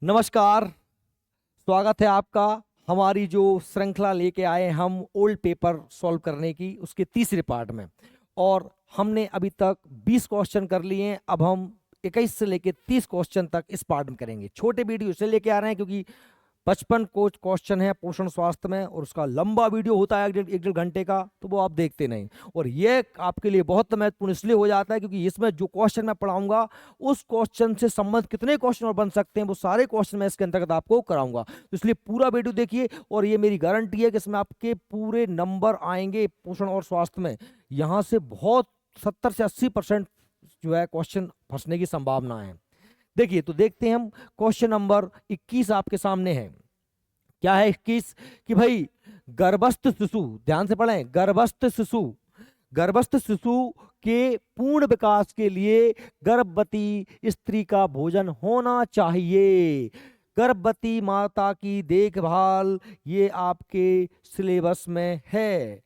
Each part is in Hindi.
नमस्कार। स्वागत है आपका हमारी जो श्रृंखला लेके आए हैं हम ओल्ड पेपर सॉल्व करने की, उसके तीसरे पार्ट में। और हमने अभी तक 20 क्वेश्चन कर लिए हैं। अब हम 21 से लेके 30 क्वेश्चन तक इस पार्ट में करेंगे। छोटे वीडियो इसलिए लेके आ रहे हैं क्योंकि 55 क्वेश्चन है पोषण स्वास्थ्य में, और उसका लंबा वीडियो होता है एक डेढ़ घंटे का, तो वो आप देखते नहीं। और ये आपके लिए बहुत महत्वपूर्ण इसलिए हो जाता है क्योंकि इसमें जो क्वेश्चन मैं पढ़ाऊंगा उस क्वेश्चन से संबंधित कितने क्वेश्चन और बन सकते हैं वो सारे क्वेश्चन मैं इसके अंतर्गत आपको कराऊंगा। तो इसलिए पूरा वीडियो देखिए, और ये मेरी गारंटी है कि इसमें आपके पूरे नंबर आएंगे पोषण और स्वास्थ्य में। यहाँ से बहुत 70 से 80% जो है क्वेश्चन फंसने की संभावना है। देखिए, तो देखते हैं हम। क्वेश्चन नंबर 21 आपके सामने है। क्या है 21? कि भाई गर्भस्थ शिशु, ध्यान से पढ़ें, गर्भस्थ शिशु के पूर्ण विकास के लिए गर्भवती स्त्री का भोजन होना चाहिए। गर्भवती माता की देखभाल, ये आपके सिलेबस में है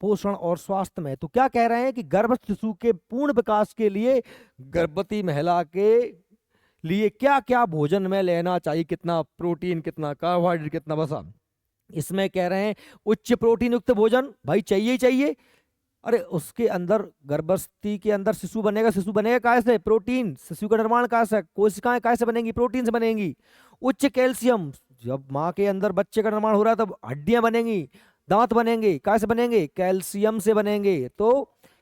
पोषण और स्वास्थ्य में। तो क्या कह रहे हैं कि गर्भस्थ शिशु के पूर्ण विकास के लिए गर्भवती महिला के लिए क्या क्या भोजन में लेना चाहिए, कितना प्रोटीन, कितना कार्बोहाइड्रेट, कितना वसा। इसमें कह रहे हैं उच्च प्रोटीन युक्त भोजन भाई चाहिए ही चाहिए। अरे उसके अंदर गर्भस्थी के अंदर शिशु बनेगा, शिशु बनेगा काय से? प्रोटीन। शिशु का निर्माण काय से? कोशिकाएं काय से बनेंगी? प्रोटीन से बनेंगी। उच्च कैल्शियम, जब माँ के अंदर बच्चे का निर्माण हो रहा है तब हड्डियां बनेंगी, दांत बनेंगे, काय से बनेंगे? कैल्शियम से बनेंगे। तो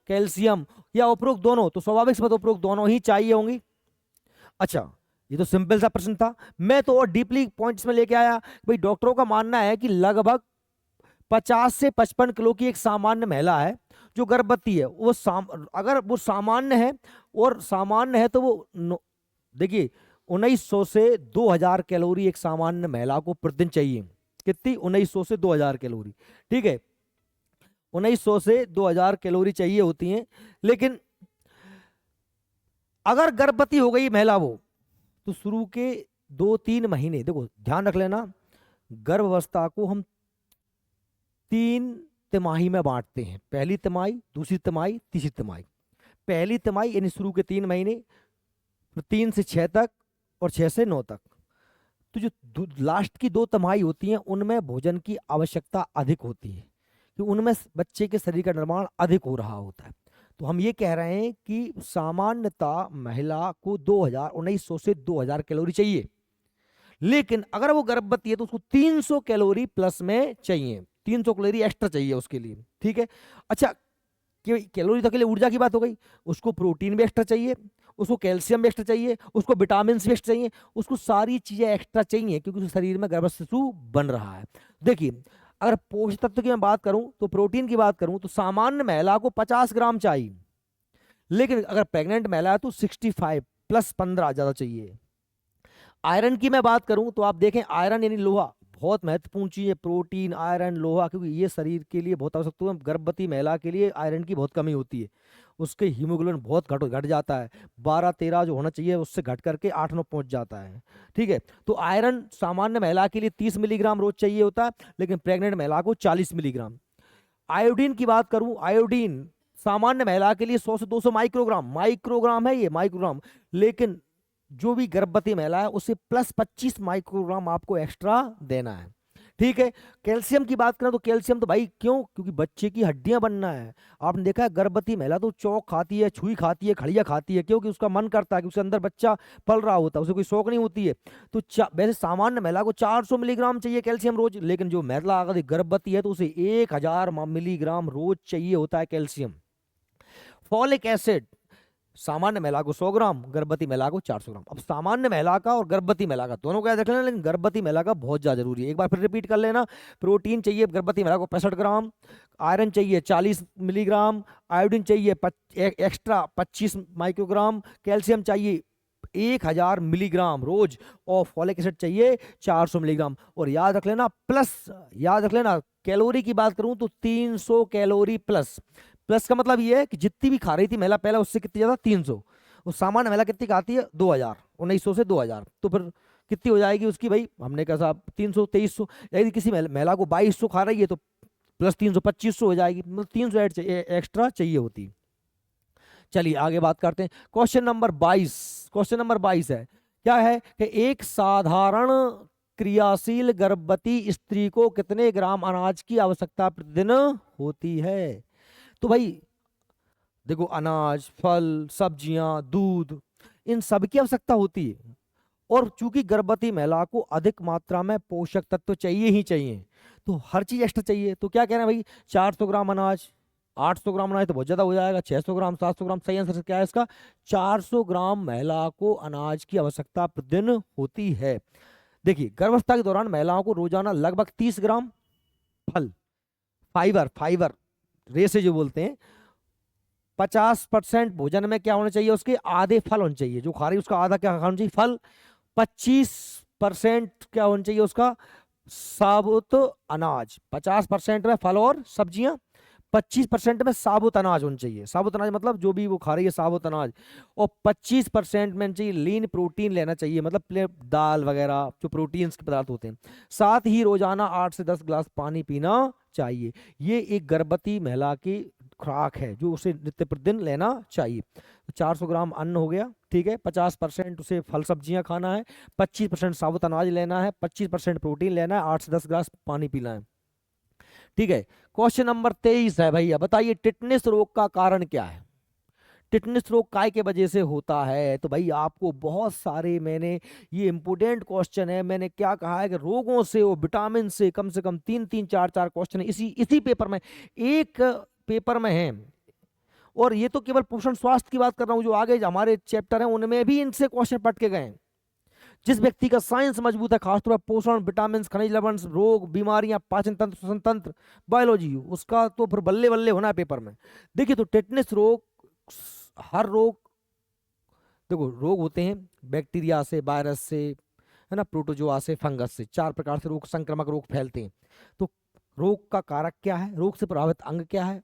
कैल्शियम या उपरोक्त दोनों, तो स्वाभाविक से उपरोक्त दोनों ही चाहिए होंगी। अच्छा, ये तो सिंपल सा प्रश्न था। मैं तो और डीपली पॉइंट्स में लेके आया। भाई डॉक्टरों का मानना है कि लगभग 50 से 55 किलो की एक सामान्य महिला है जो गर्भवती है, वो अगर वो सामान्य है, और सामान्य है तो वो देखिए 1900 से 2000 कैलोरी एक सामान्य महिला को प्रतिदिन चाहिए। कितनी? 1900 से 2000 कैलोरी। ठीक है, 1900 से 2000 कैलोरी चाहिए होती हैं। लेकिन अगर गर्भवती हो गई महिला वो, तो शुरू के 2-3 महीने, देखो ध्यान रख लेना, गर्भावस्था को हम 3 तिमाही में बांटते हैं। पहली तिमाही, दूसरी तिमाही, तीसरी तिमाही। पहली तिमाही यानी शुरू के 3 महीने, फिर 3 से 6 तक, और 6 से 9 तक। तो जो लास्ट की 2 तिमाही होती हैं उनमें भोजन की आवश्यकता अधिक होती है, कि उनमें बच्चे के शरीर का निर्माण अधिक हो रहा होता है। तो हम ये कह रहे हैं कि सामान्यतः महिला को 1900 से 2000 कैलोरी चाहिए। लेकिन अगर वो गर्भवती है तो उसको 300 कैलोरी प्लस में चाहिए, 300 कैलोरी एक्स्ट्रा चाहिए उसके लिए। ठीक है। अच्छा, कैलोरी तो के लिए ऊर्जा की बात हो गई, उसको प्रोटीन भी एक्स्ट्रा चाहिए, उसको कैल्शियम भी एक्स्ट्रा चाहिए, उसको विटामिन भी एक्स्ट्रा चाहिए, उसको सारी चीजें एक्स्ट्रा चाहिए क्योंकि उसके शरीर में गर्भस्थ शिशु बन रहा है। देखिए, अगर पोषक तत्व की मैं बात करूं, तो प्रोटीन की बात करूं, तो सामान्य महिला को 50 ग्राम चाहिए। लेकिन अगर प्रेग्नेंट महिला है तो 65 प्लस 15 ज्यादा चाहिए। आयरन की मैं बात करूं तो आप देखें, आयरन यानी लोहा बहुत महत्वपूर्ण चीज है। प्रोटीन, आयरन, लोहा, क्योंकि ये शरीर के लिए बहुत आवश्यक है। गर्भवती महिला के लिए आयरन की बहुत कमी होती है, उसके हीमोग्लोबिन बहुत घट जाता है। 12-13 जो होना चाहिए उससे घट करके 8-9 पहुंच जाता है। ठीक है, तो आयरन सामान्य महिला के लिए 30 मिलीग्राम रोज चाहिए होता है, लेकिन प्रेग्नेंट महिला को 40 मिलीग्राम। आयोडीन की बात करूं, आयोडीन सामान्य महिला के लिए 100 से 200 माइक्रोग्राम है, ये माइक्रोग्राम। लेकिन जो भी गर्भवती महिला है उसे प्लस 25 माइक्रोग्राम आपको एक्स्ट्रा देना है। ठीक है। कैल्शियम की बात करें तो कैल्शियम तो भाई क्यों? क्योंकि बच्चे की हड्डियां बनना है। आपने देखा है गर्भवती महिला तो चौक खाती है, छुई खाती है, खड़िया खाती है, क्योंकि उसका मन करता है कि उसके अंदर बच्चा पल रहा होता है, उसे कोई शौक नहीं होती है। तो वैसे सामान्य महिला को 400 मिलीग्राम चाहिए कैल्शियम रोज, लेकिन जो महिला अगर गर्भवती है तो उसे 1000 मिलीग्राम रोज चाहिए होता है कैल्शियम। फॉलिक एसिड सामान्य महिला को 100 ग्राम, गर्भवती महिला को 400 ग्राम। अब सामान्य महिला का और गर्भवती महिला का दोनों का देख लेना, लेकिन गर्भवती महिला का बहुत ज्यादा जरूरी है। एक बार फिर रिपीट कर लेना। प्रोटीन चाहिए गर्भवती महिला को 65 ग्राम, आयरन चाहिए 40 मिलीग्राम, आयोडीन चाहिए एक्स्ट्रा 25 माइक्रोग्राम, कैल्शियम चाहिए 1000 मिलीग्राम रोज, और फॉलिक एसिड चाहिए 400 मिलीग्राम। और याद रख लेना, प्लस याद रख लेना, कैलोरी की बात करूं तो 300 कैलोरी प्लस। प्लस का मतलब ये है कि जितनी भी खा रही थी महिला पहले उससे कितनी ज्यादा, 300। और सामान्य महिला कितनी खाती है? 2000, 1900 से 2000। तो फिर कितनी हो जाएगी उसकी भाई? हमने कहा साहब 300, 2300। यदि किसी महिला को 2200 खा रही है तो प्लस 300 2500 हो जाएगी, मतलब 300 एक्स्ट्रा चाहिए होती। चलिए आगे बात करते हैं। क्वेश्चन नंबर 22 है क्या है कि एक साधारण क्रियाशील गर्भवती स्त्री को कितने ग्राम अनाज की आवश्यकता प्रतिदिन होती है। तो भाई देखो, अनाज, फल, सब्जियां, दूध, इन सब की आवश्यकता होती है। और चूंकि गर्भवती महिला को अधिक मात्रा में पोषक तत्व चाहिए ही चाहिए, तो हर चीज एक्स्ट्रा चाहिए। तो क्या कह रहे हैं भाई, 400 ग्राम अनाज, 800 ग्राम अनाज तो बहुत ज्यादा हो जाएगा, 600 ग्राम, 700 ग्राम, सही आंसर क्या है इसका, 400 ग्राम महिला को अनाज की आवश्यकता प्रतिदिन होती है। देखिए, गर्भावस्था के दौरान महिलाओं को रोजाना लगभग 30 ग्राम फल, फाइबर, फाइबर रेसे जो बोलते हैं, 50% भोजन में क्या होना चाहिए, उसके आधे फल होने चाहिए, जो खा रही है उसका आधा क्या खाना चाहिए, फल। 25% क्या होना चाहिए उसका, साबुत अनाज। 50% में फल और सब्जियां, 25% में साबुत अनाज होना चाहिए। साबुत अनाज मतलब जो भी वो खा रही है साबुत अनाज। और 25% में चाहिए लीन प्रोटीन लेना चाहिए, मतलब दाल वगैरह जो प्रोटीन्स के पदार्थ होते हैं। साथ ही रोजाना 8 से 10 गिलास पानी पीना चाहिए। ये एक गर्भवती महिला की खुराक है जो उसे नित्य प्रतिदिन लेना चाहिए। 400 ग्राम अन्न हो गया, ठीक है। 50% उसे फल सब्जियां खाना है, 25% साबुत अनाज लेना है, 25% प्रोटीन लेना है, 8 से 10 गिलास पानी पीना है, ठीक है। क्वेश्चन नंबर 23 है भैया, बताइए टिटनेस रोग का कारण क्या है। टिटनेस रोग काय के वजह से होता है। तो भाई आपको बहुत सारे, मैंने ये इंपोर्टेंट क्वेश्चन है, मैंने क्या कहा है कि रोगों से वो विटामिन से कम 3 3 4 4 क्वेश्चन है इसी इसी पेपर में, एक पेपर में है। और ये तो केवल पोषण स्वास्थ्य की बात कर रहा हूँ, जो आगे हमारे चैप्टर हैं उनमें भी इनसे क्वेश्चन पट के गए हैं। जिस व्यक्ति का साइंस मजबूत है, खासतौर पर पोषण, विटामिन, खनिज लवण, रोग, बीमारियां, पाचन तंत्र, श्वसन तंत्र, बायोलॉजी, उसका तो फिर बल्ले बल्ले होना है पेपर में। देखिए, तो टिटनेस रोग, हर रोग, देखो रोग होते हैं बैक्टीरिया से, वायरस से, है ना, प्रोटोजोआ से, फंगस से, 4 प्रकार से रोग, संक्रामक रोग फैलते हैं। तो रोग का कारक क्या है, रोग से प्रभावित अंग क्या है,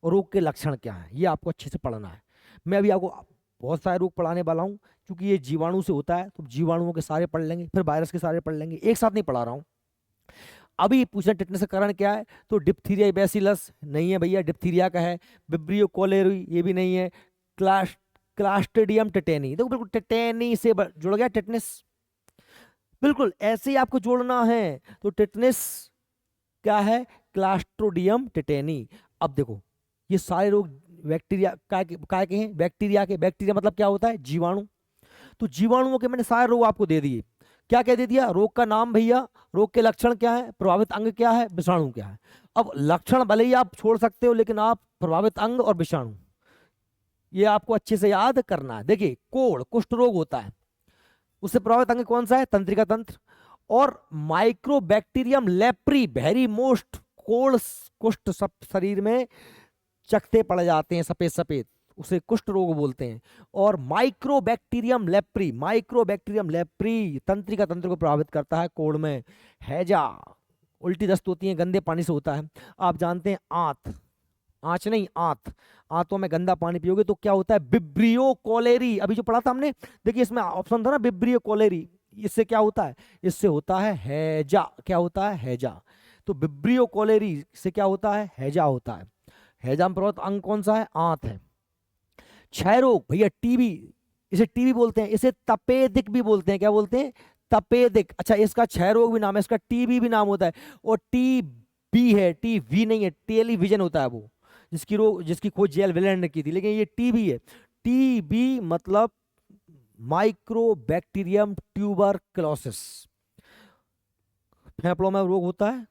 और रोग के लक्षण क्या है, ये आपको अच्छे से पढ़ना है। मैं अभी आपको बहुत सारे रोग पढ़ाने वाला हूँ, क्योंकि ये जीवाणु से होता है, तो जीवाणुओं के सारे पढ़ लेंगे, फिर वायरस के सारे पढ़ लेंगे, एक साथ नहीं पढ़ा रहा हूँ। अभी पूछना टिटनेस का कारण क्या है, तो डिप्थीरिया बैसिलस नहीं है भैया, डिप्थीरिया का है। विब्रियो कोलेरी ये भी नहीं है। क्लास्ट्रिडियम टिटेनी, देखो बिल्कुल टिटेनी से जुड़ गया टिटनेस, बिल्कुल ऐसे ही आपको जोड़ना है। तो टिटनेस क्या है, क्लास्ट्रोडियम टिटेनी। अब देखो, ये सारे रोग बैक्टीरिया काय के हैं, बैक्टीरिया के। बैक्टीरिया मतलब क्या होता है, जीवाणु। तो जीवाणुओं के मैंने सारे रोग आपको दे दिए। क्या क्या दे दिया, रोग का नाम भैया, रोग के लक्षण क्या है, प्रभावित अंग क्या है, विषाणु क्या है। अब लक्षण भले ही आप छोड़ सकते हो, लेकिन आप प्रभावित अंग और विषाणु ये आपको अच्छे से याद करना है। देखिए, कोढ़, कुष्ठ रोग होता है, उससे प्रभावित अंग कौन सा है, तंत्रिका तंत्र। और माइक्रोबैक्टीरियम लेप्री, वेरी मोस्ट, कोढ़, कुष्ठ सब शरीर में चकते पड़ जाते हैं सफेद सफेद, उसे कुष्ठ रोग बोलते हैं। और माइक्रोबैक्टीरियम लेप्री, माइक्रोबैक्टीरियम लेप्री तंत्रिका तंत्र को प्रभावित करता है कोढ़ में। हैजा, उल्टी दस्त होती है, गंदे पानी से होता है। आप जानते हैं आंत, आंच नहीं आंत, आंतों में गंदा पानी पियोगे तो क्या होता है, विब्रियो कोलेरी, अभी जो पढ़ा था हमने, देखिए इसमें ऑप्शन था ना विब्रियो कोलेरी, इससे क्या होता है, इससे होता है हैजा। क्या होता है, हैजा। तो विब्रियो कोलेरी से क्या होता है, हैजा होता है। हैजा में प्रभावित अंग कौन सा है, आंत है। क्षय रोग भैया, टीबी, इसे टीबी बोलते हैं, इसे तपेदिक भी बोलते हैं। क्या बोलते हैं, तपेदिक। अच्छा, इसका क्षय रोग भी नाम है, इसका टीबी भी नाम होता है। और टीबी है, टीवी नहीं है, टेलीविजन होता है वो, जिसकी खोज जेल विलेंड ने की थी, लेकिन ये टीबी है। टीबी मतलब माइक्रोबैक्टीरियम ट्यूबरक्लोसिस। फेफड़ों में रोग होता है,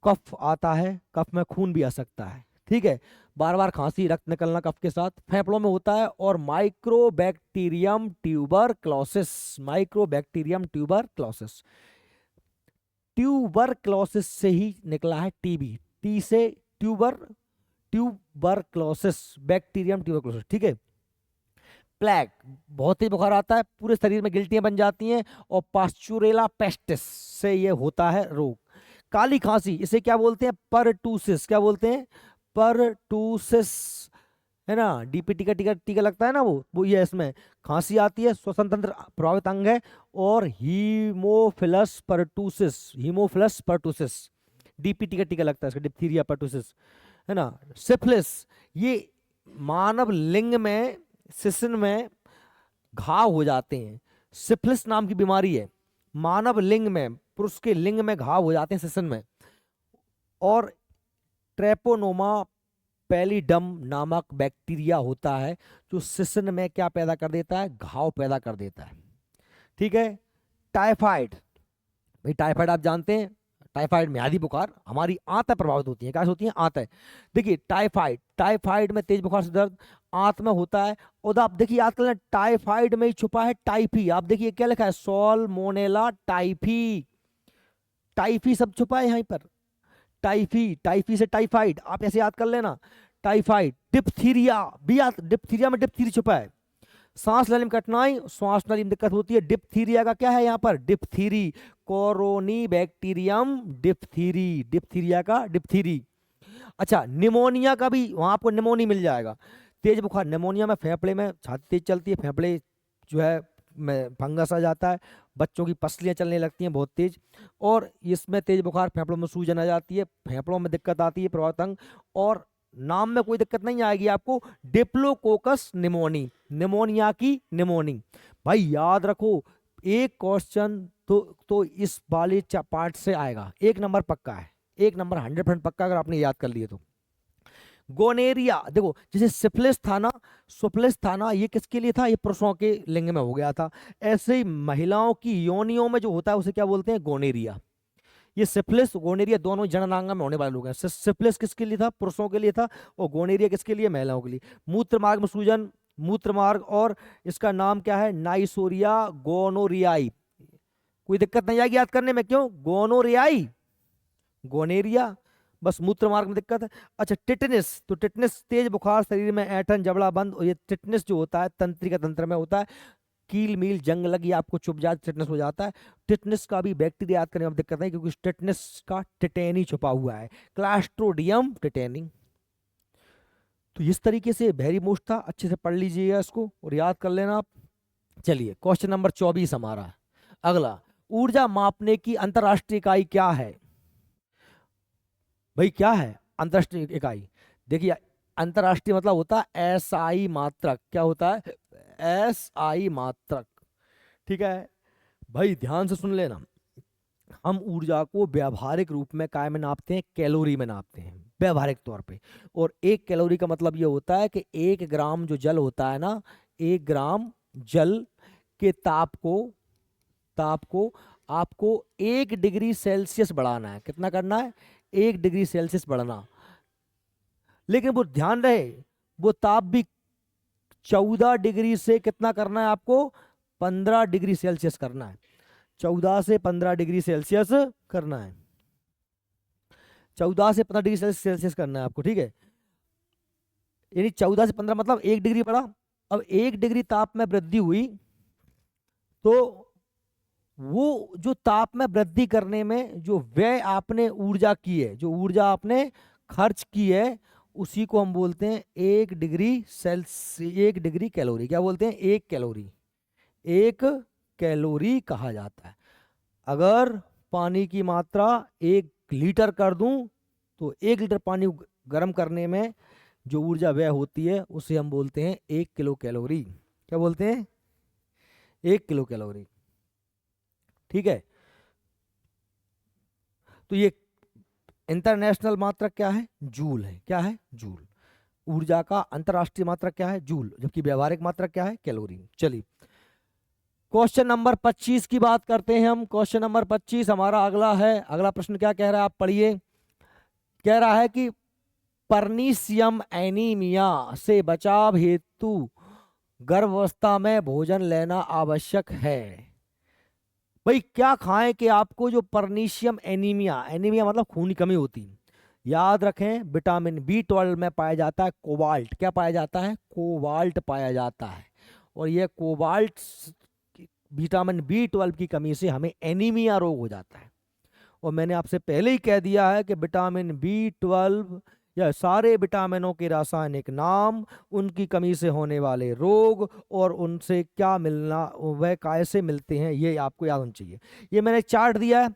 कफ आता है, कफ में खून भी आ सकता है, ठीक है। बार बार खांसी, रक्त निकलना कफ के साथ, फेफड़ों में होता है। और mycobacterium tuberculosis, mycobacterium tuberculosis, tuberculosis से ही निकला है टीबी, टी से ट्यूबरक्लोसिस, बैक्टीरियम ट्यूबरक्लोसिस, ठीक है। प्लेग, बहुत ही बुखार आता है, पूरे शरीर में गिल्टियां बन जाती हैं। और पास्चुरेला पेस्टिस से ये होता है रोग। काली खांसी, इसे क्या बोलते हैं, परटूसिस। क्या बोलते हैं, परटूसिस, है ना। डीपीटी का टीका टीका लगता है ना, वो ये इसमें खांसी आती है, श्वसन तंत्र प्रभावित अंग है। और Haemophilus pertussis, Haemophilus pertussis, DPT का टीका लगता है इसका, डिप्थीरिया परटूसिस, है ना। सिफिलिस, ये मानव लिंग में, शिश्न में घाव हो जाते हैं, सिफिलिस नाम की बीमारी है, मानव लिंग में, पुरुष के लिंग में घाव हो जाते हैं सिसन में। और ट्रेपोनोमा पैलिडम नामक बैक्टीरिया होता है जो सिसन में क्या पैदा कर देता है, घाव पैदा कर देता है। ठीक है। टाइफाइड, भाई टाइफाइड आप जानते हैं, टाइफाइड म्यादी बुखार, हमारी आंतें प्रभावित होती हैं, क्या होती हैं, आंतें। देखिए टाइफाइड, टाइफाइड में तेज बुखार से दर्द आंत में होता है। और आप देखिए आजकल टाइफाइड में ही छुपा है टाइफी, आप देखिए क्या लिखा है, सॉल्मोनेला टाइफी, टाइफी सब छुपा है यहीं पर, टाइफी, टाइफी से टाइफाइड, आप ऐसे याद कर लेना। टाइफाइड, डिप्थीरिया भी याद, डिप्थीरिया में डिप्थीरी छुपा है। सांस लेने में कठिनाई, श्वास नली में दिक्कत होती है, डिप्थीरिया का क्या है यहाँ पर, डिप्थीरी, कोरोनी बैक्टीरियम डिप्थीरी, डिप्थीरिया का डिप्थीरी। अच्छा निमोनिया का भी वहां आपको निमोनी मिल जाएगा। तेज बुखार निमोनिया में फेफड़े में छाती तेज चलती है, फेफड़े जो है में फंगस आ जाता है, बच्चों की पसलियां चलने लगती हैं बहुत तेज, और इसमें तेज बुखार फेफड़ों में सूजन आ जाती है, फेफड़ों में दिक्कत आती है, प्रवातंग, और नाम में कोई दिक्कत नहीं आएगी आपको, डिप्लोकोकस निमोनी, निमोनिया की निमोनी। भाई याद रखो एक क्वेश्चन तो इस वाले पार्ट से आएगा, 1 नंबर पक्का है, 1 नंबर 100% पक्का अगर आपने याद कर लिए तो। गोनेरिया, देखो जैसे सिफिलिस था ना, सिफिलिस था ना, ये किसके लिए था, ये पुरुषों के लिंग में हो गया था। ऐसे ही महिलाओं की योनियों में जो होता है उसे क्या बोलते हैं, गोनेरिया। ये सिफिलिस गोनेरिया दोनों जननांग में होने वाले लोग हैं। सिफिलिस किसके लिए था, पुरुषों के लिए था, और गोनेरिया किसके लिए, महिलाओं के लिए। मूत्र मार्ग में सूजन, मूत्र मार्ग, और इसका नाम क्या है, नाइसोरिया गोनोरियाई, कोई दिक्कत नहीं आएगी याद करने में, क्यों, गोनोरियाई, गोनेरिया, बस मूत्र मार्ग में दिक्कत है। अच्छा टिटनिस, तो टिटनिस तेज बुखार, शरीर में ऐंठन, जबड़ा बंद, और ये टिटनिस जो होता है तंत्रिका तंत्र में होता है, कील मील जंग लगी आपको चुभ जाए टिटनेस हो जाता है। टिटनेस का भी बैक्टीरिया याद करने में दिक्कत नहीं, क्योंकि टिटनेस का टिटेनी छुपा हुआ है, क्लास्ट्रोडियम टिटेनी। तो इस तरीके से वेरी मोस्ट था, अच्छे से पढ़ लीजिएगा इसको और याद कर लेना आप। चलिए क्वेश्चन नंबर 24 हमारा अगला, ऊर्जा मापने की अंतरराष्ट्रीय इकाई क्या है। भाई क्या है अंतरराष्ट्रीय इकाई, देखिए अंतरराष्ट्रीय मतलब होता है एसआई मात्रक, क्या होता है, एसआई मात्रक। ठीक है भाई ध्यान से सुन लेना, हम ऊर्जा को व्यावहारिक रूप में काय में नापते हैं, कैलोरी में नापते हैं व्यावहारिक तौर पे। और 1 कैलोरी का मतलब ये होता है कि 1 ग्राम जो जल होता है ना, 1 ग्राम जल के ताप को आपको 1 डिग्री सेल्सियस बढ़ाना है। कितना करना है, 1 डिग्री सेल्सियस बढ़ना। लेकिन वो ध्यान रहे वो ताप भी 14 डिग्री से कितना करना है आपको, 15 डिग्री सेल्सियस करना है, 14 से 15 डिग्री सेल्सियस करना है, 14 से 15 डिग्री सेल्सियस करना है आपको। ठीक है, यानी 14 से 15 मतलब 1 डिग्री बढ़ा। अब 1 डिग्री ताप में वृद्धि हुई तो वो जो ताप में वृद्धि करने में जो व्यय आपने ऊर्जा की है, जो ऊर्जा आपने खर्च की है, उसी को हम बोलते हैं 1 डिग्री कैलोरी। क्या बोलते हैं, 1 कैलोरी, 1 कैलोरी कहा जाता है। अगर पानी की मात्रा 1 लीटर कर दूं तो 1 लीटर पानी गर्म करने में जो ऊर्जा व्यय होती है उसे हम बोलते हैं 1 किलो कैलोरी। क्या बोलते हैं, 1 किलो कैलोरी। ठीक है, तो ये इंटरनेशनल मात्रक क्या है, जूल है। क्या है, जूल। ऊर्जा का अंतरराष्ट्रीय मात्रक क्या है, जूल, जबकि व्यावहारिक मात्रक क्या है, कैलोरी। चलिए क्वेश्चन नंबर 25 की बात करते हैं हम। क्वेश्चन नंबर 25 हमारा अगला है। अगला प्रश्न क्या कह रहा है, आप पढ़िए। कह रहा है कि परनीशियम एनीमिया से बचाव हेतु गर्भावस्था में भोजन लेना आवश्यक है। भाई क्या खाएं कि आपको जो परनीशियम एनीमिया, एनीमिया मतलब खून की कमी होती है, याद रखें विटामिन B12 में पाया जाता है कोबाल्ट। क्या पाया जाता है, कोबाल्ट पाया जाता है। और यह कोबाल्ट विटामिन B12 की कमी से हमें एनीमिया रोग हो जाता है। और मैंने आपसे पहले ही कह दिया है कि विटामिन B12 या सारे विटामिनों के रासायनिक नाम, उनकी कमी से होने वाले रोग और उनसे क्या मिलना, वह कैसे मिलते हैं, ये आपको याद होना चाहिए। ये मैंने चार्ट दिया है,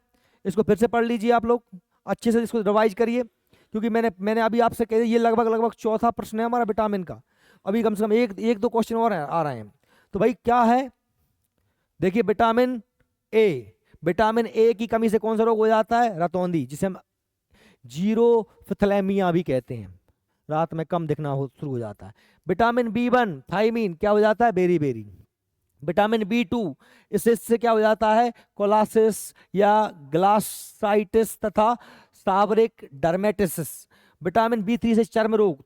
इसको फिर से पढ़ लीजिए आप लोग, अच्छे से इसको रिवाइज करिए, क्योंकि मैंने अभी आपसे कह दिया ये लगभग चौथा प्रश्न है हमारा विटामिन का। अभी कम से कम एक दो क्वेश्चन और आ रहे हैं। तो भाई क्या है, देखिए विटामिन ए की कमी से कौन सा रोग हो जाता है? रतौंधी, जिसे हम जीरोफिथलेमिया भी कहते हैं। रात में कम दिखना हो शुरू हो जाता है। विटामिन बी 1 थायमीन क्या हो जाता है? Berry berry. विटामिन बी 2 इससे क्या हो जाता है? कोलासिस या ग्लासाइटिस तथा सावरिक डर्मेटिसिस। विटामिन बी 3 से चर्म रोग,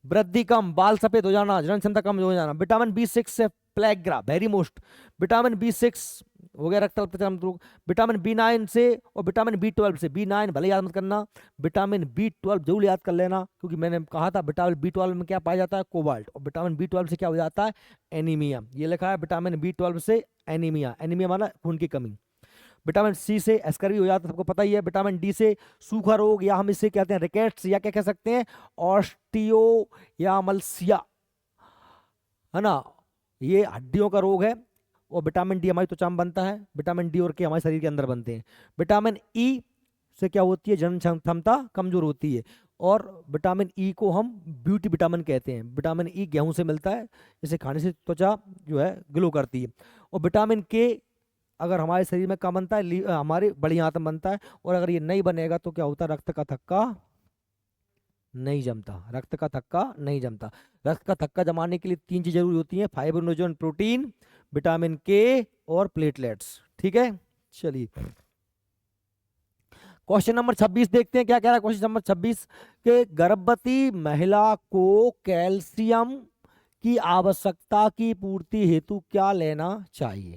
वृद्धि कम, बाल सफेद हो जाना, जनन क्षमता कम हो जाना। विटामिन बी 6 से प्लेग्रा, वेरी मोस्ट। विटामिन बी 6 हो गया रक्त चर्म रोग। विटामिन बी 9 से और विटामिन बी 12 से, बी 9 भले याद मत करना, विटामिन बी 12 जरूर याद कर लेना, क्योंकि मैंने कहा था विटामिन बी 12 में क्या पाया जाता है? कोबाल्ट। और विटामिन बी 12 से क्या हो जाता है? एनीमिया। ये लिखा है विटामिन बी 12 से एनीमिया, एनीमिया माना खून की कमी। विटामिन सी से एस्कर्वी हो जाता है, सबको पता ही है। विटामिन डी से सूखा रोग, या हम इसे कहते हैं रिकेट्स, या क्या कह सकते हैं? ऑस्टियो या मलसिया, है ना, ये हड्डियों का रोग है। और विटामिन डी हमारी त्वचा में बनता है। विटामिन डी और के हमारे शरीर के अंदर बनते हैं। विटामिन ई से क्या होती है? जनन क्षमता कमजोर होती है। और विटामिन ई को हम ब्यूटी विटामिन कहते हैं। विटामिन ई गेहूं से मिलता है, इसे खाने से त्वचा जो है ग्लो करती है। और विटामिन के अगर हमारे शरीर में कम बनता है, हमारे बड़ी आंत में बनता है। और अगर ये नहीं बनेगा तो क्या होता है? रक्त का थक्का नहीं जमता, रक्त का थक्का नहीं जमता। रक्त का थक्का जमाने के लिए 3 चीज जरूरी होती हैं: फाइब्रोनोजन प्रोटीन, विटामिन के और प्लेटलेट्स। ठीक है, चलिए क्वेश्चन नंबर 26 देखते हैं क्या कह रहा है। क्वेश्चन नंबर 26 के गर्भवती महिला को कैल्शियम की आवश्यकता की पूर्ति हेतु क्या लेना चाहिए?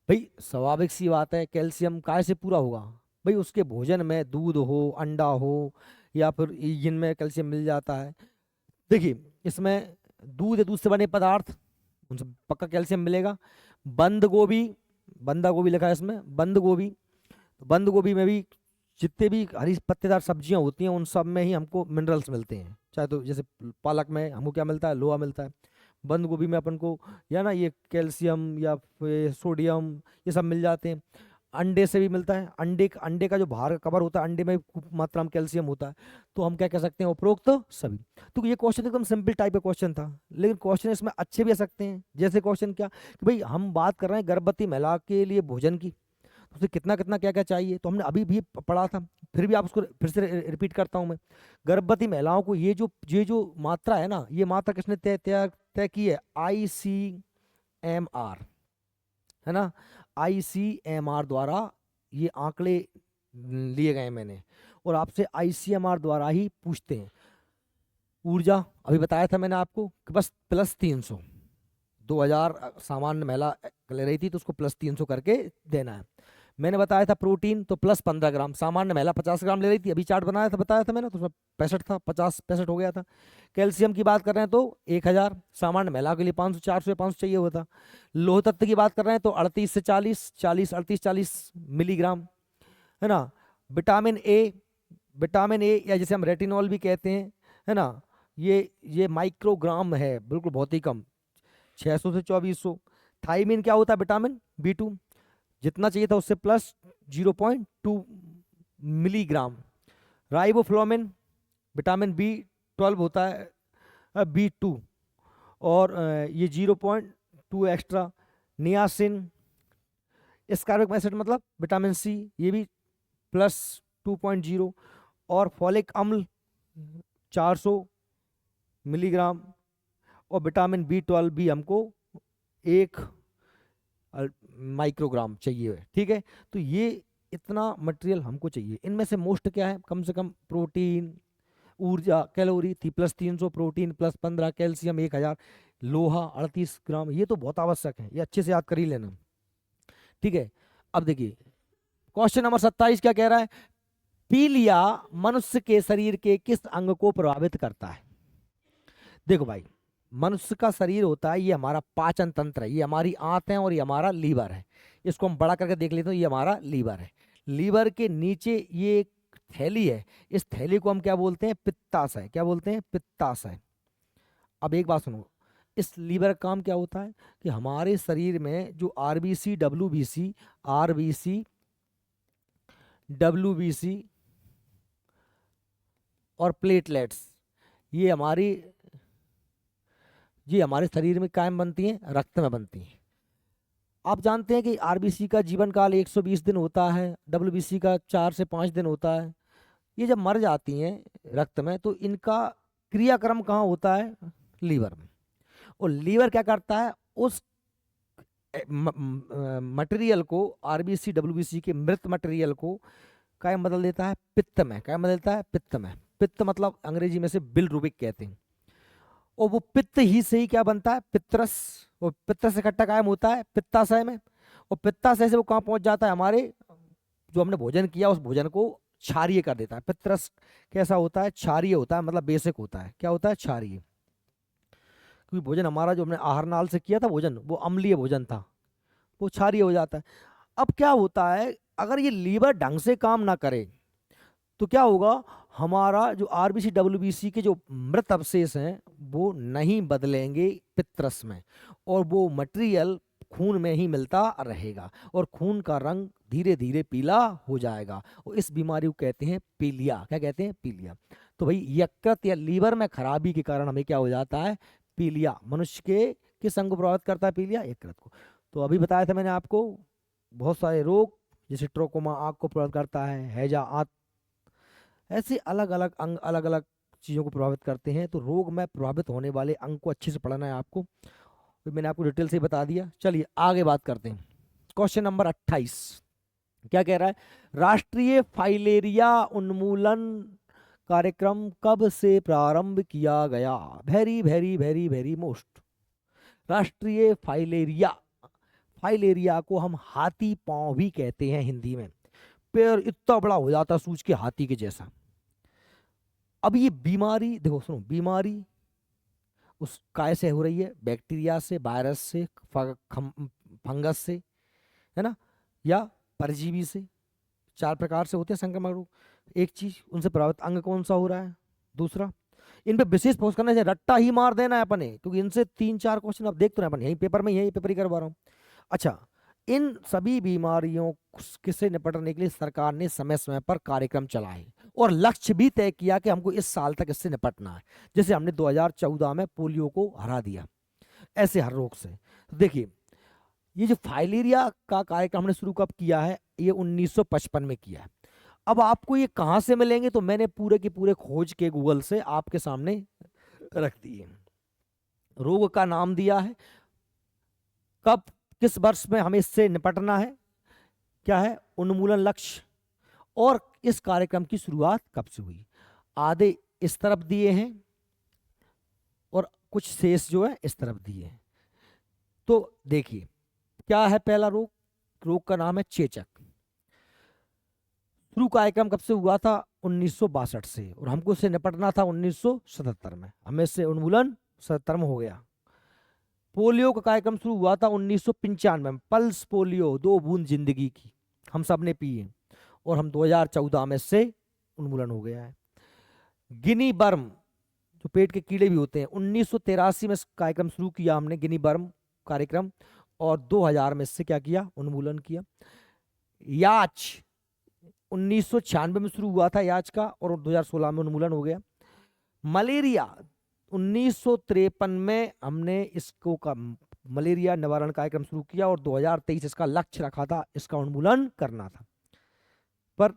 भाई स्वाभाविक सी बात है, कैल्शियम काय से पूरा होगा? भाई उसके भोजन में दूध हो, अंडा हो, या फिर जिनमें कैल्शियम मिल जाता है। देखिए इसमें दूध या दूध से बने पदार्थ, उनसे पक्का कैल्शियम मिलेगा। बंद गोभी, बंदा गोभी लिखा है इसमें, बंद गोभी, तो बंद गोभी में भी जितने भी हरी पत्तेदार सब्जियां होती हैं उन सब में ही हमको मिनरल्स मिलते हैं। चाहे तो जैसे पालक में हमको क्या मिलता है? लोहा मिलता है। बंद गोभी में अपन को या ना ये कैल्शियम या फिर सोडियम ये सब मिल जाते हैं। अंडे से भी मिलता है। अंडे का जो बाहर का कवर होता है, अंडे में खूब मात्रा में कैल्शियम होता है। तो हम क्या कह सकते हैं? उपरोक्त सभी। तो ये क्वेश्चन एकदम सिंपल टाइप का क्वेश्चन था, लेकिन क्वेश्चन इसमें अच्छे भी आ सकते हैं। जैसे क्वेश्चन क्या कि भाई हम बात कर रहे हैं गर्भवती महिला के लिए भोजन की, तो उसे कितना कितना क्या क्या चाहिए, तो हमने अभी भी पढ़ा था। फिर भी आप उसको फिर से रिपीट करता हूँ मैं। गर्भवती महिलाओं को ये जो मात्रा है ना, ये मात्रा किसने तय तय तय की है? ICMR, है ना। ICMR द्वारा ये आंकड़े लिए गए मैंने, और आपसे ICMR द्वारा ही पूछते हैं। ऊर्जा अभी बताया था मैंने आपको कि बस +300, 2000 सामान्य महिला ले रही थी तो उसको +300 करके देना है। मैंने बताया था प्रोटीन, तो +15 ग्राम। सामान्य महिला 50 ग्राम ले रही थी, अभी चार्ट बनाया था, बताया था मैंने, तो उसमें 65 था, 50 65 हो गया था। कैल्शियम की बात कर रहे हैं तो 1000, सामान्य महिला के लिए 500 400 या 500 चाहिए होता। लोह तत्व की बात कर रहे हैं तो 38 से 40 40 38 40 मिलीग्राम, है ना। विटामिन ए, विटामिन ए या जिसे हम रेटिनॉल भी कहते हैं, है ना, ये माइक्रोग्राम है, बिल्कुल बहुत ही कम, 600 से 2400। थाइमिन क्या होता है? विटामिन बी 2, जितना चाहिए था उससे +0.2 मिलीग्राम। राइबोफ्लोविन, विटामिन बी 12 होता है बी 2, और ये 0.2 एक्स्ट्रा। नियासिन, एस्कॉर्बिक एसिड मतलब विटामिन सी, ये भी +2.0। और फॉलिक अम्ल 400 मिलीग्राम। और विटामिन बी 12 भी हमको 1 माइक्रोग्राम चाहिए। ठीक है, तो ये इतना मटेरियल हमको चाहिए। इनमें से मोस्ट क्या है? कम से कम प्रोटीन, ऊर्जा, कैलोरी थी +300, प्रोटीन +15, कैल्शियम 1000, लोहा 38 ग्राम। ये तो बहुत आवश्यक है, ये अच्छे से याद कर ही लेना। ठीक है, अब देखिए क्वेश्चन नंबर 27 क्या कह रहा है? पीलिया मनुष्य के शरीर के किस अंग को प्रभावित करता है? देखो भाई, मनुष्य का शरीर होता है, ये हमारा पाचन तंत्र है, ये हमारी आंत है और ये हमारा लीवर है। इसको हम बड़ा करके देख लेते हैं, ये हमारा लीवर है। लीवर के नीचे ये एक थैली है, इस थैली को हम क्या बोलते हैं? पित्ताशय। क्या बोलते हैं? पित्ताशय। अब एक बात सुनो, इस लीवर का काम क्या होता है कि हमारे शरीर में जो आरबीसी, डब्ल्यूबीसी, आरबीसी, डब्ल्यूबीसी और प्लेटलेट्स, ये हमारी ये हमारे शरीर में कायम बनती हैं, रक्त में बनती हैं। आप जानते हैं कि आरबीसी का जीवन काल 120 दिन होता है, डब्ल्यूबीसी का 4 से 5 दिन होता है। ये जब मर जाती हैं रक्त में तो इनका क्रियाक्रम कहाँ होता है? लीवर में। और लीवर क्या करता है? उस मटेरियल को, आरबीसी डब्ल्यूबीसी के मृत मटेरियल को क्या बदल देता है? पित्त में। क्या बदल देता है? पित्त में। पित्त मतलब अंग्रेजी में से बिलरुबिक कहते हैं। और वो पित्त ही से ही क्या बनता है? पित्तरस। और पित्तरस इकट्ठा कायम होता है पित्ताशय में। और पित्ताशय से वो कहाँ पहुंच जाता है? हमारे जो हमने भोजन किया उस भोजन को क्षारीय कर देता है। पित्तरस कैसा होता है? क्षारीय होता है, मतलब बेसिक होता है। क्या होता है? क्षारीय। क्योंकि भोजन हमारा जो हमने आहार नाल से किया था भोजन, वो अम्लीय भोजन था, वो क्षारीय हो जाता है। अब क्या होता है, अगर ये लीवर ढंग से काम ना करे तो क्या होगा? हमारा जो आरबीसी डब्ल्यूबीसी के जो मृत अवशेष हैं वो नहीं बदलेंगे पित्तरस में, और वो मटेरियल खून में ही मिलता रहेगा और खून का रंग धीरे धीरे पीला हो जाएगा। और इस बीमारी को कहते हैं पीलिया। क्या कहते हैं? पीलिया। तो भाई यकृत या लीवर में खराबी के कारण हमें क्या हो जाता है? पीलिया। मनुष्य के किस अंग को प्रभावित करता है? पीलिया, यकृत को। तो अभी बताया था मैंने आपको बहुत सारे रोग, जैसे ट्रोकोमा आँख को प्रभावित करता है, हैजा आंत, ऐसे अलग अलग अंग अलग अलग चीज़ों को प्रभावित करते हैं। तो रोग में प्रभावित होने वाले अंग को अच्छे से पढ़ना है आपको। तो मैंने आपको डिटेल से बता दिया। चलिए आगे बात करते हैं। क्वेश्चन नंबर 28 क्या कह रहा है? राष्ट्रीय फाइलेरिया उन्मूलन कार्यक्रम कब से प्रारंभ किया गया? Very very very very most. राष्ट्रीय फाइलेरिया, फाइलेरिया को हम हाथी पांव भी कहते हैं हिंदी में। पैर इतना बड़ा हो जाता सूझ के हाथी के जैसा। अब ये बीमारी देखो, सुनो, बीमारी उस काय से हो रही है? बैक्टीरिया से, वायरस से, फंगस से, है ना, या परजीवी से। 4 प्रकार से होते हैं संक्रमण रोग। एक चीज, उनसे प्रभावित अंग कौन सा हो रहा है? दूसरा, इन पे विशेष फोकस करना है, रट्टा ही मार देना है अपने, क्योंकि इनसे 3-4 क्वेश्चन आप देख तो रहे हैं अपन, यही पेपर में, यही पेपर ही करवा रहा हूँ। अच्छा, इन सभी बीमारियों से निपटने के लिए सरकार ने समय समय पर कार्यक्रम चलाए और लक्ष्य भी तय किया कि हमको इस साल तक इससे निपटना है। जैसे हमने 2014 में पोलियो को हरा दिया, ऐसे हर रोग से। तो देखिए, ये जो फाइलेरिया का कार्यक्रम हमने शुरू कब किया है? ये 1955 में किया है। अब आपको ये कहाँ से मिलेंगे? तो मैंने पूरे के पूरे खोज के गूगल से आपके सामने रख दिए। रोग का नाम दिया है, कब किस वर्ष में हमें इससे निपटना है, क्या है उन्मूलन लक्ष्य, और इस कार्यक्रम की शुरुआत कब से हुई। आधे इस तरफ दिए हैं और कुछ शेष जो है इस तरफ दिए हैं। तो देखिए क्या है पहला रोग? रोग का नाम है चेचक। शुरू कार्यक्रम कब से हुआ था? 1962 से, और हमको इससे निपटना था 1977 में। हमें इससे उन्मूलन 77 में हो गया। पोलियो का कार्यक्रम शुरू हुआ था 1995 में। पल्स पोलियो, 2 बूंद जिंदगी की, हम सब ने पिए, और हम 2014 में इससे उन्मूलन हो गया है। गिनी बर्म, जो पेट के कीड़े भी होते हैं, 1983 में कार्यक्रम शुरू किया हमने, गिनी बर्म कार्यक्रम, और 2000 में इससे क्या किया? उन्मूलन किया। याच 1996 में शुरू हुआ था याच का, और 2016 में उन्मूलन हो गया। मलेरिया 1953 में हमने इसको मलेरिया निवारण कार्यक्रम शुरू किया, और 2023 इसका लक्ष्य रखा था इसका उन्मूलन करना था। पर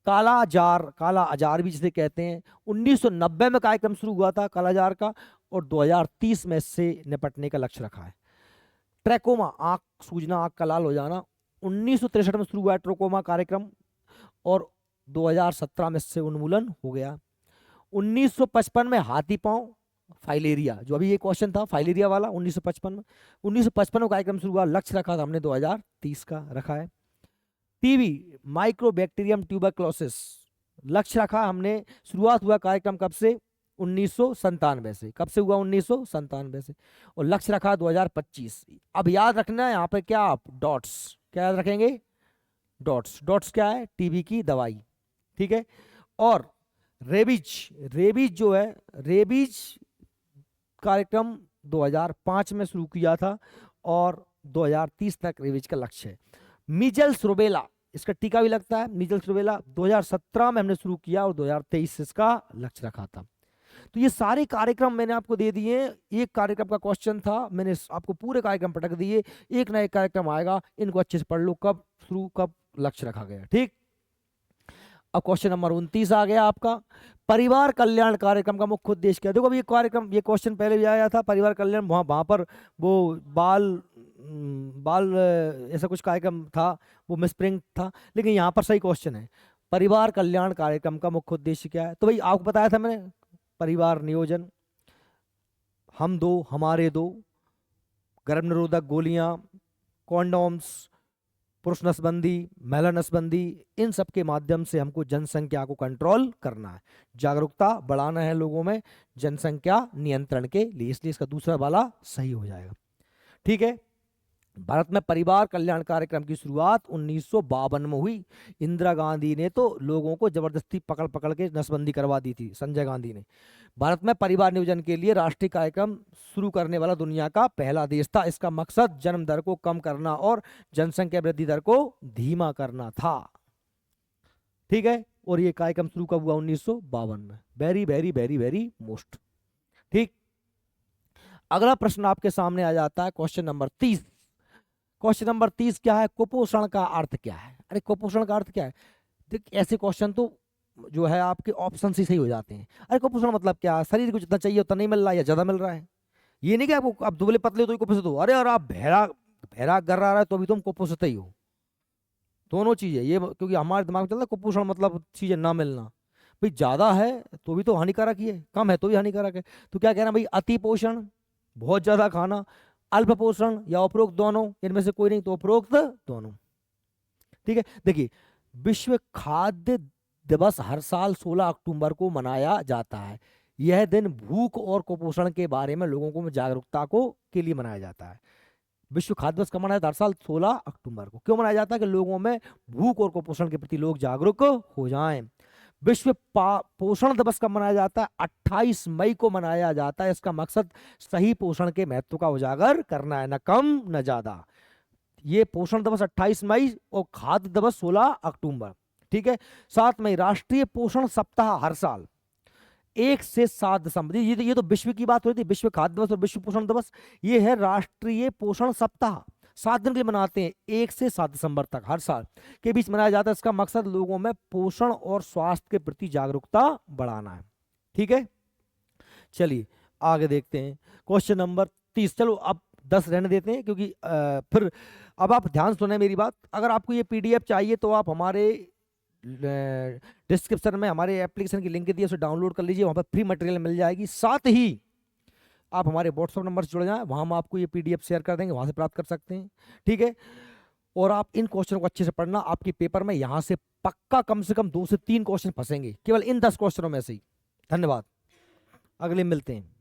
काला अजार भी जिसे कहते हैं, 1990 में कार्यक्रम शुरू हुआ था कालाजार का, और 2030 में इससे निपटने का लक्ष्य रखा है। ट्रैकोमा, आंख सूजना, आंख का लाल हो जाना, 1963 में शुरू हुआ ट्रैकोमा कार्यक्रम, और 2017 में इससे उन्मूलन हो गया। 1955 में हाथी पांव, फाइलेरिया, जो अभी ये क्वेश्चन था फाइलेरिया वाला, 1955 में। 1955 में कार्यक्रम शुरू हुआ, लक्ष्य रखा था हमने 2030 का रखा है। टीबी, माइक्रोबैक्टीरियम ट्यूबरक्लोसिस, लक्ष्य रखा हमने, शुरुआत हुआ कार्यक्रम कब से? 1997 से। कब से हुआ? 1997 से, और लक्ष्य रखा 2025। अब याद रखना है यहाँ पे क्या? आप डॉट्स, क्या याद रखेंगे? डॉट्स। डॉट्स क्या है? टीबी की दवाई, ठीक है। और रेबीज जो है, रेबीज कार्यक्रम 2005 में शुरू किया था, और 2030 तक रेबीज का लक्ष्य है। मीजल्स रुबेला, इसका टीका भी लगता है, मीजल्स रुबेला 2017 में हमने शुरू किया, और 2023 इसका लक्ष्य रखा था। तो ये सारे कार्यक्रम मैंने आपको दे दिए हैं। एक कार्यक्रम का क्वेश्चन था, मैंने आपको पूरे कार्यक्रम पटक दिए। एक ना एक कार्यक्रम आएगा, इनको अच्छे से पढ़ लो, कब शुरू कब लक्ष्य रखा गया। ठीक, अब क्वेश्चन नंबर 29 आ गया आपका, परिवार कल्याण कार्यक्रम का मुख्य उद्देश्य क्या है। देखो अभी ये कार्यक्रम, ये क्वेश्चन पहले भी आया था, परिवार कल्याण, वहाँ पर वो बाल ऐसा कुछ कार्यक्रम था, वो मिसप्रिंट था, लेकिन यहाँ पर सही क्वेश्चन है, परिवार कल्याण कार्यक्रम का मुख्य उद्देश्य क्या है। तो भाई आपको बताया था मैंने, परिवार नियोजन, हम दो हमारे दो, गर्भ निरोधक गोलियां, कॉन्डोम्स, पुरुष नसबंदी, महिला नसबंदी, इन सब के माध्यम से हमको जनसंख्या को कंट्रोल करना है, जागरूकता बढ़ाना है लोगों में जनसंख्या नियंत्रण के लिए, इसलिए इसका दूसरा वाला सही हो जाएगा। ठीक है, भारत में परिवार कल्याण कार्यक्रम की शुरुआत 1952 में हुई। इंदिरा गांधी ने तो लोगों को जबरदस्ती पकड़ पकड़ के नसबंदी करवा दी थी, संजय गांधी ने। भारत में परिवार नियोजन के लिए राष्ट्रीय कार्यक्रम शुरू करने वाला दुनिया का पहला देश था। इसका मकसद जन्म दर को कम करना और जनसंख्या वृद्धि दर को धीमा करना था। ठीक है, और ये कार्यक्रम शुरू कब हुआ? 1952 में। Very very very very most. ठीक, अगला प्रश्न आपके सामने आ जाता है, क्वेश्चन नंबर 30। क्वेश्चन नंबर 30 क्या है? कुपोषण का अर्थ क्या है? अरे कुपोषण का अर्थ क्या है? देख, ऐसे क्वेश्चन तो जो है आपके ऑप्शन से सही हो जाते हैं। अरे कुपोषण मतलब क्या? शरीर को जितना चाहिए उतना नहीं मिल रहा है या ज्यादा मिल रहा है। ये नहीं कि आपको, आप दुबले पतले हो तो ही कुपोषित हो, अरे और आप बहरा बहरा गर्रा रहा है तो भी तुम कुपोषित ही हो। दोनों चीजें ये, क्योंकि हमारे दिमाग में चलता है कुपोषण मतलब चीजें ना मिलना। भाई ज्यादा है तो भी तो हानिकारक ही है, कम है तो भी हानिकारक है। तो क्या कहना भाई? अति पोषण, बहुत ज्यादा खाना, अल्प पोषण या उपरोक्त दोनों, इनमें से कोई नहीं तो उपरोक्त दोनों। ठीक है, देखिए विश्व खाद्य दिवस हर साल 16 अक्टूबर को मनाया जाता है। यह दिन भूख और कुपोषण के बारे में लोगों को जागरूकता को के लिए मनाया जाता है। विश्व खाद्य दिवस कब मनाया जाता है? हर साल 16 अक्टूबर को। क्यों मनाया जाता है? कि लोगों में भूख और कुपोषण के प्रति लोग जागरूक हो जाएं। विश्व पोषण दिवस कब मनाया जाता है? 28 मई को मनाया जाता है। इसका मकसद सही पोषण के महत्व का उजागर करना है, न कम न ज्यादा। ये पोषण दिवस 28 मई और खाद्य दिवस 16 अक्टूबर। ठीक है, 7 मई राष्ट्रीय पोषण सप्ताह, हर साल 1 से 7 दिसंबर। ये तो विश्व की बात हो रही थी, विश्व खाद्य दिवस और विश्व पोषण दिवस। ये है राष्ट्रीय पोषण सप्ताह, 7 दिन के लिए मनाते हैं, 1 से 7 दिसंबर तक हर साल के बीच मनाया जाता है। इसका मकसद लोगों में पोषण और स्वास्थ्य के प्रति जागरूकता बढ़ाना है। ठीक है, चलिए आगे देखते हैं, क्वेश्चन नंबर 30। चलो अब 10 रहने देते हैं, क्योंकि फिर अब आप ध्यान सुने मेरी बात। अगर आपको ये पीडीएफ चाहिए तो आप हमारे डिस्क्रिप्शन में हमारे एप्लीकेशन की लिंक दी है, उसे डाउनलोड कर लीजिए, वहाँ पर फ्री मटेरियल मिल जाएगी। साथ ही आप हमारे व्हाट्सएप नंबर से जुड़ जाएं, वहाँ हम आपको ये पीडीएफ शेयर कर देंगे, वहाँ से प्राप्त कर सकते हैं। ठीक है, और आप इन क्वेश्चनों को अच्छे से पढ़ना, आपके पेपर में यहाँ से पक्का कम से कम 2 से 3 क्वेश्चन फंसेंगे, केवल इन 10 क्वेश्चनों में से ही। धन्यवाद, अगले मिलते हैं।